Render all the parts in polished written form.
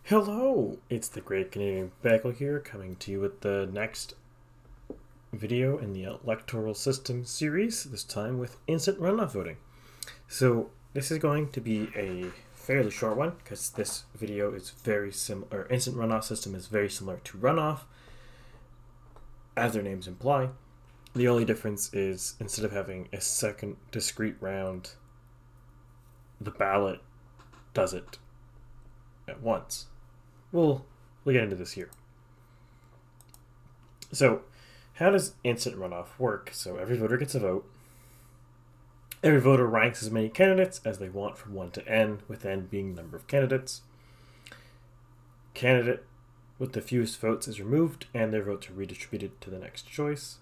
Hello, it's the Great Canadian Bagel here, coming to you with the next video in the Electoral Systems series, this time with instant runoff voting. So this is going to be a fairly short one, because this video is very similar, instant runoff system is very similar to runoff, as their names imply. The only difference is, instead of having a second discrete round, the ballot does it at once. We'll get into this here. So, how does instant runoff work? So every voter gets a vote. Every voter ranks as many candidates as they want from 1 to n, with n being the number of candidates. Candidate with the fewest votes is removed, and their votes are redistributed to the next choice.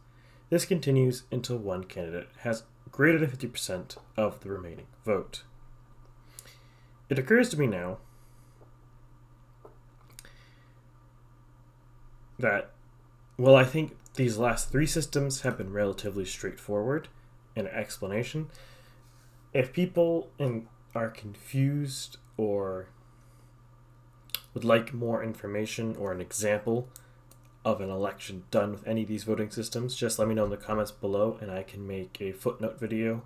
This continues until one candidate has greater than 50% of the remaining vote. It occurs to me now that, well, I think these last three systems have been relatively straightforward in explanation. If people are confused or would like more information or an example of an election done with any of these voting systems, just let me know in the comments below, and I can make a footnote video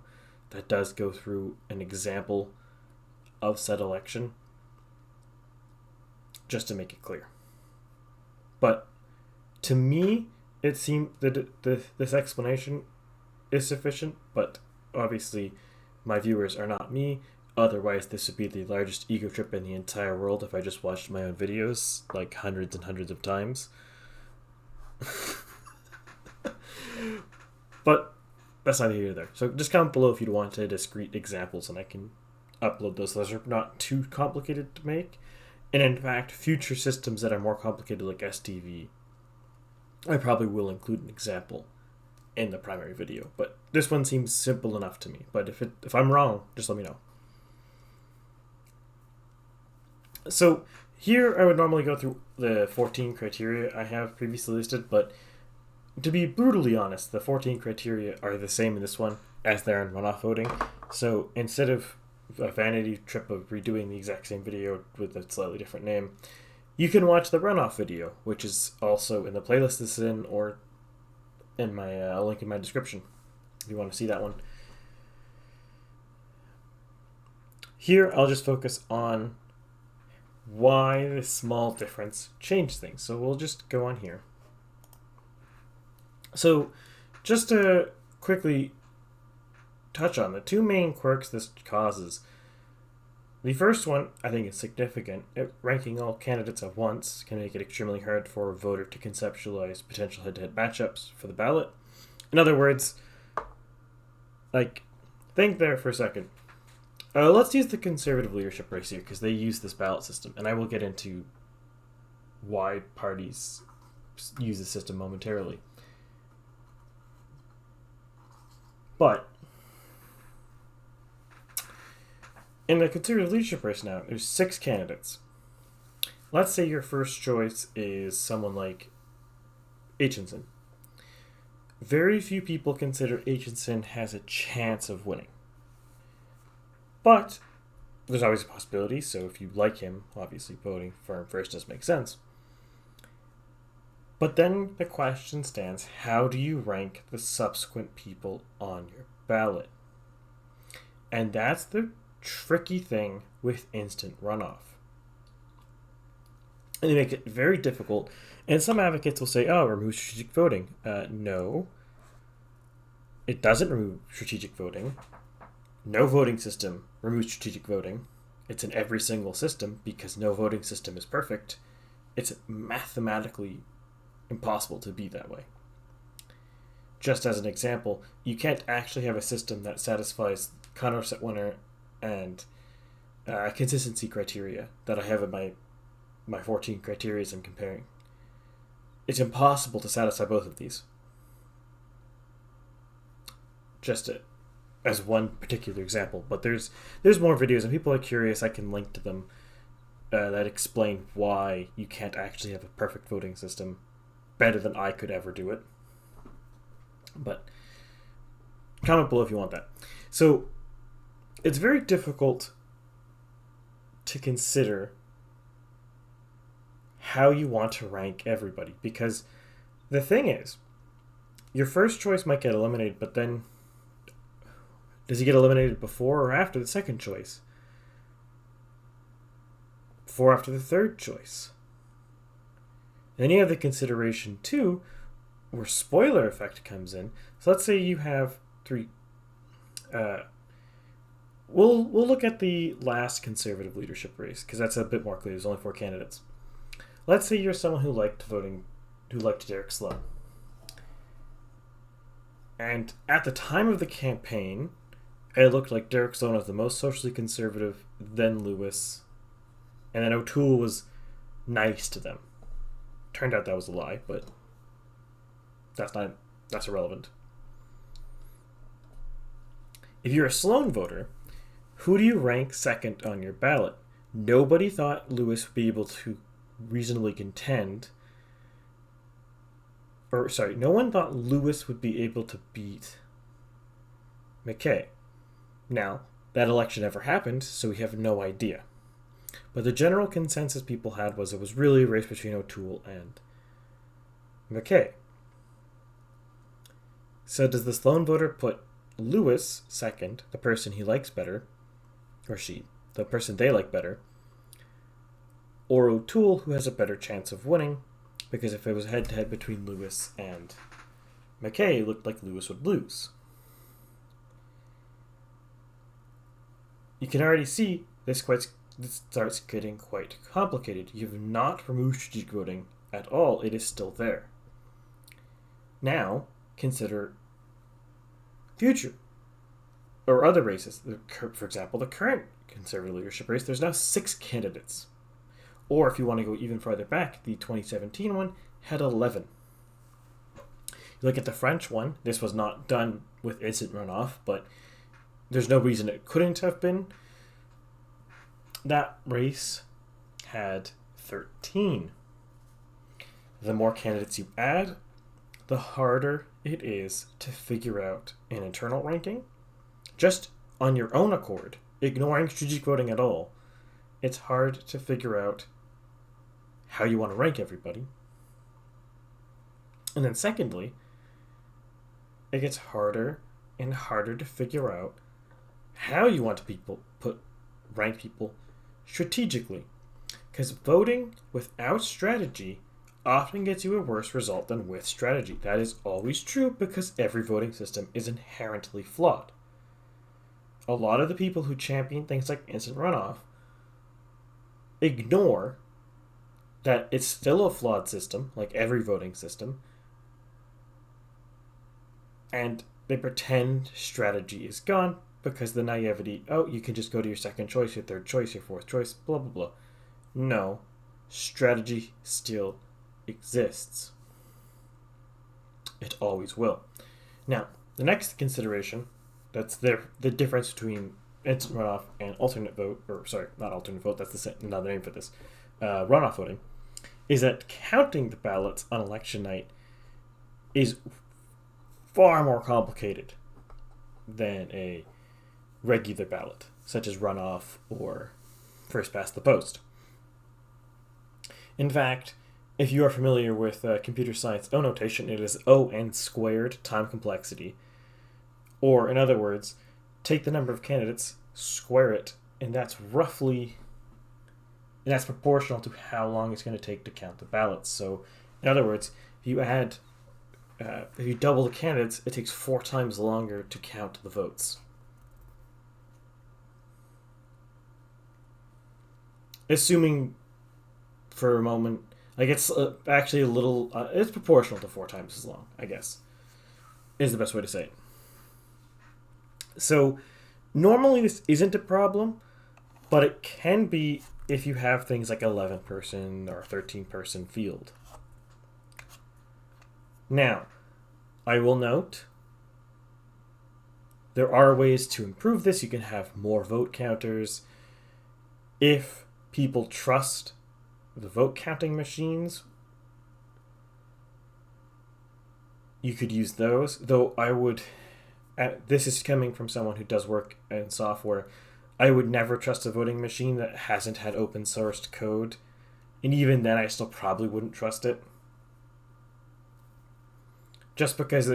that does go through an example of said election, just to make it clear. But to me, it seemed that this explanation is sufficient, but obviously my viewers are not me. Otherwise, this would be the largest ego trip in the entire world if I just watched my own videos like hundreds and hundreds of times. But that's neither here nor there. So just comment below if you'd want discrete examples, and I can upload those. Those are not too complicated to make. And in fact, future systems that are more complicated, like STV, I probably will include an example in the primary video. But this one seems simple enough to me. But if I'm wrong, just let me know. So here I would normally go through the 14 criteria I have previously listed, but to be brutally honest, the 14 criteria are the same in this one as they are in runoff voting. So instead of a vanity trip of redoing the exact same video with a slightly different name, you can watch the runoff video, which is also in the playlist this is in, or in my link in my description if you want to see that one. Here I'll just focus on why this small difference changed things. So we'll just go on here. So just to quickly touch on the two main quirks this causes. The first one, I think, is significant. Ranking all candidates at once can make it extremely hard for a voter to conceptualize potential head-to-head matchups for the ballot. In other words, think there for a second. Let's use the Conservative leadership race here, because they use this ballot system, and I will get into why parties use the system momentarily. But in the Conservative leadership race now, there's 6 candidates. Let's say your first choice is someone like Aitchison. Very few people consider Aitchison has a chance of winning. But there's always a possibility, so if you like him, obviously voting for him first does make sense. But then the question stands, how do you rank the subsequent people on your ballot? And that's the tricky thing with instant runoff. And they make it very difficult. And some advocates will say, oh, remove strategic voting. No. It doesn't remove strategic voting. No voting system removes strategic voting. It's in every single system, because no voting system is perfect. It's mathematically impossible to be that way. Just as an example, you can't actually have a system that satisfies Condorcet winner and consistency criteria that I have in my 14 criteria I'm comparing. It's impossible to satisfy both of these. Just as one particular example, but there's more videos, and people are curious, I can link to them that explain why you can't actually have a perfect voting system better than I could ever do it. But comment below if you want that. So it's very difficult to consider how you want to rank everybody. Because the thing is, your first choice might get eliminated, but then does he get eliminated before or after the second choice? Before or after the third choice? Then you have the consideration too, where spoiler effect comes in. So let's say you have three. We'll look at the last conservative leadership race because that's a bit more clear. There's only 4 candidates. Let's say you're someone who liked Derek Sloan, and at the time of the campaign, it looked like Derek Sloan was the most socially conservative, then Lewis, and then O'Toole was nice to them. Turned out that was a lie, but that's irrelevant. If you're a Sloan voter, who do you rank second on your ballot? Nobody thought Lewis would be able to reasonably contend. No one thought Lewis would be able to beat McKay. Now, that election never happened, so we have no idea. But the general consensus people had was it was really a race between O'Toole and McKay. So does the Sloan voter put Lewis second, the person he likes better, or she, the person they like better, or O'Toole, who has a better chance of winning, because if it was head-to-head between Lewis and McKay, it looked like Lewis would lose. You can already see this starts getting quite complicated. You have not removed strategic voting at all. It is still there. Now, consider future or other races. For example, the current conservative leadership race, there's now 6 candidates. Or if you want to go even farther back, the 2017 one had 11. You look at the French one, this was not done with instant runoff, but there's no reason it couldn't have been. That race had 13. The more candidates you add, the harder it is to figure out an internal ranking. Just on your own accord, ignoring strategic voting at all, it's hard to figure out how you want to rank everybody. And then secondly, it gets harder and harder to figure out how you want to rank people strategically. Because voting without strategy often gets you a worse result than with strategy. That is always true because every voting system is inherently flawed. A lot of the people who champion things like instant runoff ignore that it's still a flawed system, like every voting system, and they pretend strategy is gone because the naivety, you can just go to your second choice, your third choice, your fourth choice, blah, blah, blah. No, strategy still exists. It always will. Now, the next consideration, that's the difference between instant runoff and alternate vote, not alternate vote, that's another name for this, runoff voting, is that counting the ballots on election night is far more complicated than a regular ballot, such as runoff or first past the post. In fact, if you are familiar with computer science O notation, it is O(n) squared time complexity. Or, in other words, take the number of candidates, square it, and that's proportional to how long it's going to take to count the ballots. So, in other words, if you double the candidates, it takes 4 times longer to count the votes. Assuming for a moment, it's actually a little, it's proportional to 4 times as long, I guess, is the best way to say it. So, normally this isn't a problem, but it can be if you have things like 11-person or 13-person field. Now, I will note, there are ways to improve this. You can have more vote counters. If people trust the vote counting machines, you could use those. Though I would, this is coming from someone who does work in software, I would never trust a voting machine that hasn't had open sourced code And even then, I still probably wouldn't trust it. Just because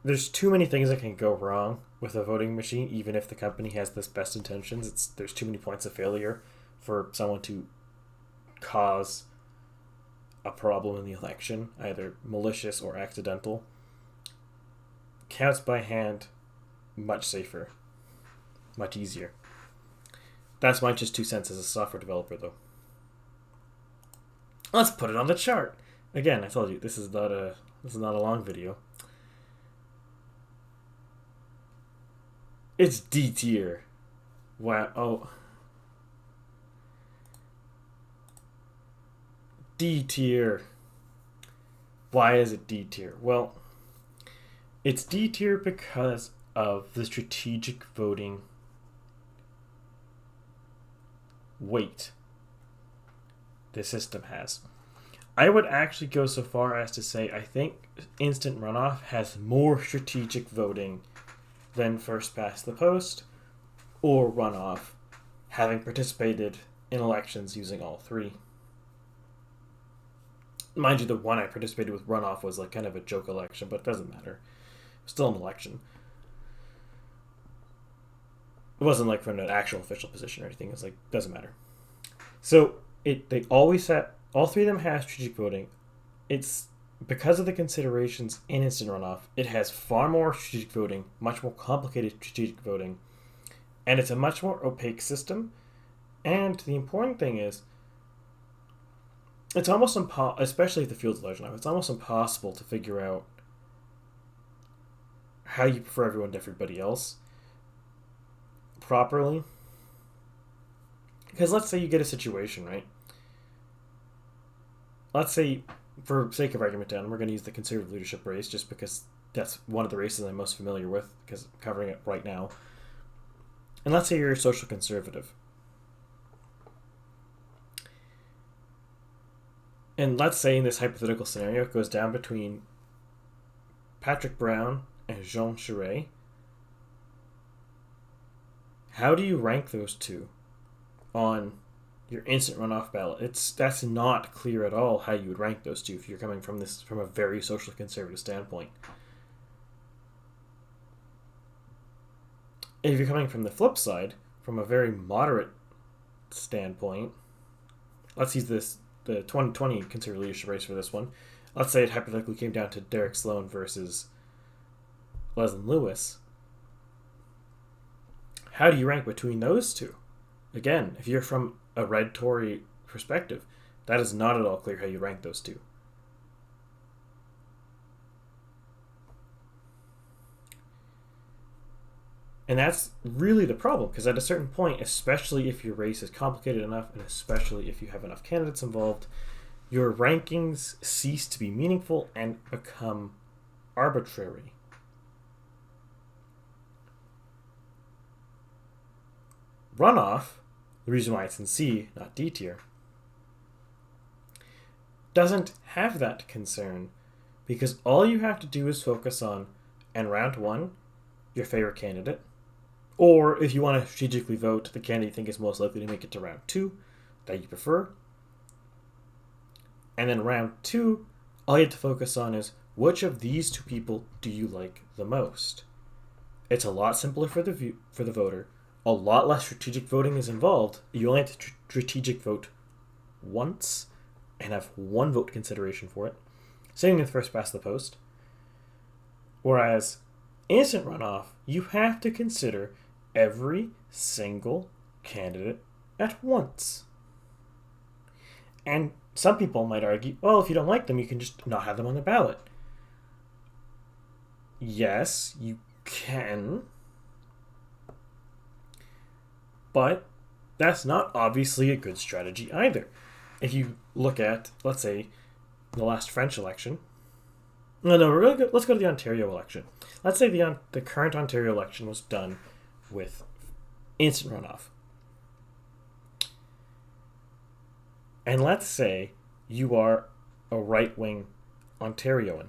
there's too many things that can go wrong with a voting machine, even if the company has the best intentions. There's too many points of failure for someone to cause a problem in the election, either malicious or accidental. Counts by hand, much safer, much easier. That's my just 2 cents as a software developer, though. Let's put it on the chart. Again, I told you this is not a long video. It's D tier. Wow. Oh. D tier. Why is it D tier? Well, it's D tier because of the strategic voting weight the system has. I would actually go so far as to say I think instant runoff has more strategic voting than first past the post or runoff, having participated in elections using all three. Mind you, the one I participated with runoff was like kind of a joke election, but it doesn't matter. It's still an election. It wasn't like from an actual official position or anything. It's like, doesn't matter. So they always have, all three of them have strategic voting. It's because of the considerations in instant runoff, it has far more strategic voting, much more complicated strategic voting, and it's a much more opaque system. And the important thing is, it's almost impossible, especially if the field's large enough, it's almost impossible to figure out how you prefer everyone to everybody else properly. Because let's say you get a situation, right? Let's say, for sake of argument down, we're going to use the conservative leadership race just because that's one of the races I'm most familiar with because I'm covering it right now. And let's say you're a social conservative. And let's say in this hypothetical scenario, it goes down between Patrick Brown and Jean Charest. How do you rank those two on your instant runoff ballot? That's not clear at all how you would rank those two if you're coming from a very socially conservative standpoint. If you're coming from the flip side, from a very moderate standpoint, let's use the 2020 conservative leadership race for this one. Let's say it hypothetically came down to Derek Sloan versus Leslie Lewis. How do you rank between those two? Again, if you're from a red Tory perspective, that is not at all clear how you rank those two. And that's really the problem, because at a certain point, especially if your race is complicated enough, and especially if you have enough candidates involved, your rankings cease to be meaningful and become arbitrary. Runoff, the reason why it's in C, not D tier, doesn't have that concern, because all you have to do is focus on, in round one, your favorite candidate, or if you want to strategically vote the candidate you think is most likely to make it to round two, that you prefer. And then round two, all you have to focus on is which of these two people do you like the most. It's a lot simpler for the voter. A lot less strategic voting is involved. You only have to strategic vote once and have one vote consideration for it. Same with first past the post. Whereas instant runoff, you have to consider every single candidate at once. And some people might argue, well, if you don't like them, you can just not have them on the ballot. Yes, you can. But that's not obviously a good strategy either. If you look at, let's say, the last French election. Let's go to the Ontario election. Let's say the current Ontario election was done with instant runoff. And let's say you are a right-wing Ontarian.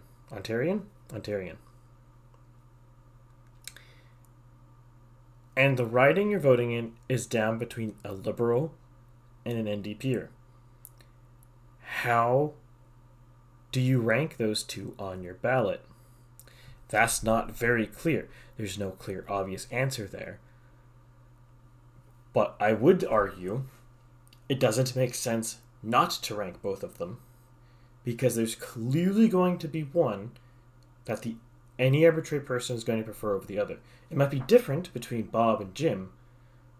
And the riding you're voting in is down between a Liberal and an NDPer. how do you rank those two on your ballot? That's not very clear. There's no clear, obvious answer there. But I would argue it doesn't make sense not to rank both of them, because there's clearly going to be one that any arbitrary person is going to prefer over the other. It might be different between Bob and Jim,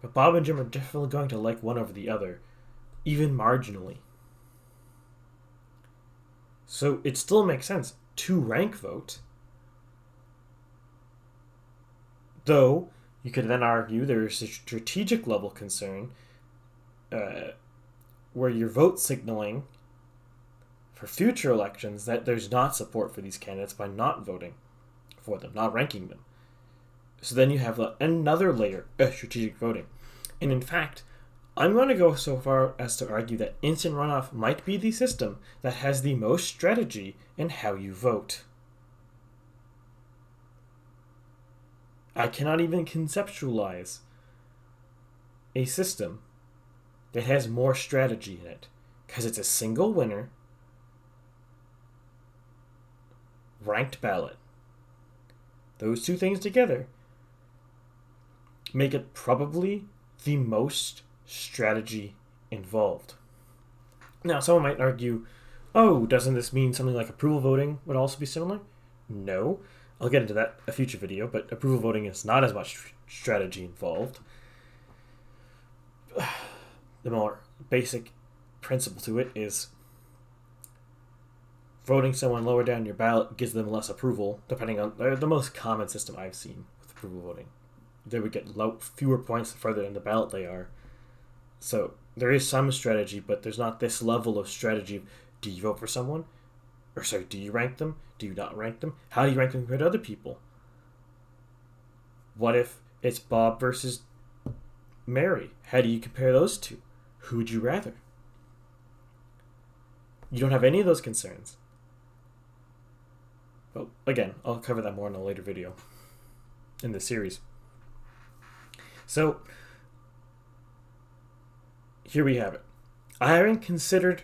but Bob and Jim are definitely going to like one over the other, even marginally. So it still makes sense to rank vote. Though, you could then argue there's a strategic level concern where you're vote signaling for future elections that there's not support for these candidates by not voting for them, not ranking them. So then you have another layer of strategic voting. And in fact, I'm going to go so far as to argue that instant runoff might be the system that has the most strategy in how you vote. I cannot even conceptualize a system that has more strategy in it, because it's a single winner, ranked ballot. Those two things together make it probably the most strategy involved. Now, someone might argue, oh, doesn't this mean something like approval voting would also be similar? No. I'll get into that in a future video, but approval voting is not as much strategy involved. The more basic principle to it is voting someone lower down your ballot gives them less approval, depending on the most common system I've seen with approval voting. They would get fewer points the further in the ballot they are. So there is some strategy, but there's not this level of strategy. Do you vote for someone? Or sorry, do you rank them? Do you not rank them? How do you rank them compared to other people? What if it's Bob versus Mary? How do you compare those two? Who would you rather? You don't have any of those concerns. But again, I'll cover that more in a later video in this series. So, here we have it. I haven't considered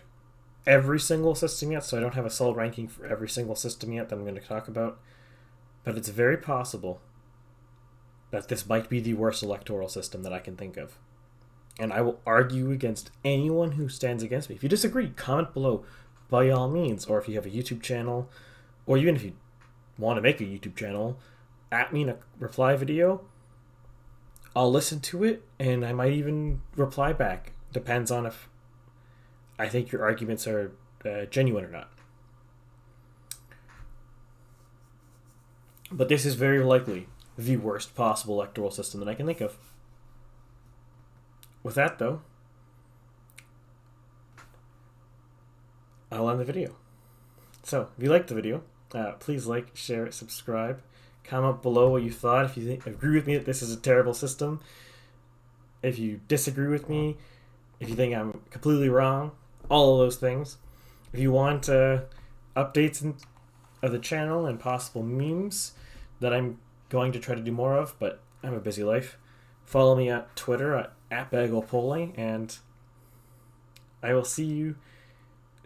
every single system yet, so I don't have a solid ranking for every single system yet that I'm going to talk about. But it's very possible that this might be the worst electoral system that I can think of. And I will argue against anyone who stands against me. If you disagree, comment below by all means. Or if you have a YouTube channel, or even if you want to make a YouTube channel, at me in a reply video. I'll listen to it, and I might even reply back. Depends on if I think your arguments are genuine or not. But this is very likely the worst possible electoral system that I can think of. With that, though, I'll end the video. So, if you liked the video, please like, share, subscribe. Comment below what you thought. If you agree with me that this is a terrible system. If you disagree with me. If you think I'm completely wrong. All of those things. If you want updates of the channel and possible memes that I'm going to try to do more of, but I have a busy life, follow me at Twitter at BagelPoli, and I will see you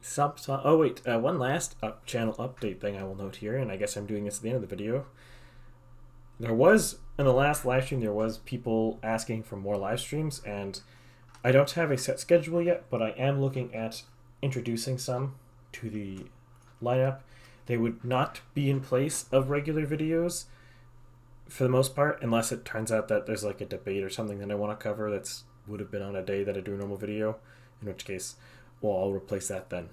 sometime. Oh wait, one last channel update thing I will note here, and I guess I'm doing this at the end of the video. There was, in the last live stream, there was people asking for more live streams, and I don't have a set schedule yet, but I am looking at introducing some to the lineup. They would not be in place of regular videos for the most part, unless it turns out that there's like a debate or something that I want to cover that's would have been on a day that I do a normal video, in which case, well, I'll replace that then.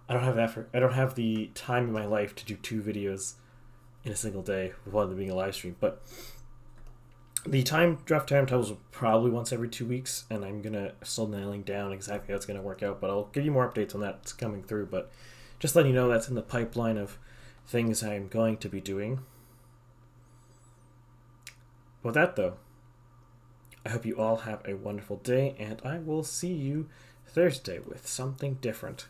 I don't have the effort. I don't have the time in my life to do 2 videos in a single day, with one of them being a live stream. But the draft timetables will probably once every 2 weeks, and I'm gonna still nailing down exactly how it's gonna work out. But I'll give you more updates on that's coming through. But just letting you know that's in the pipeline of things I'm going to be doing. With that, though, I hope you all have a wonderful day, and I will see you Thursday with something different.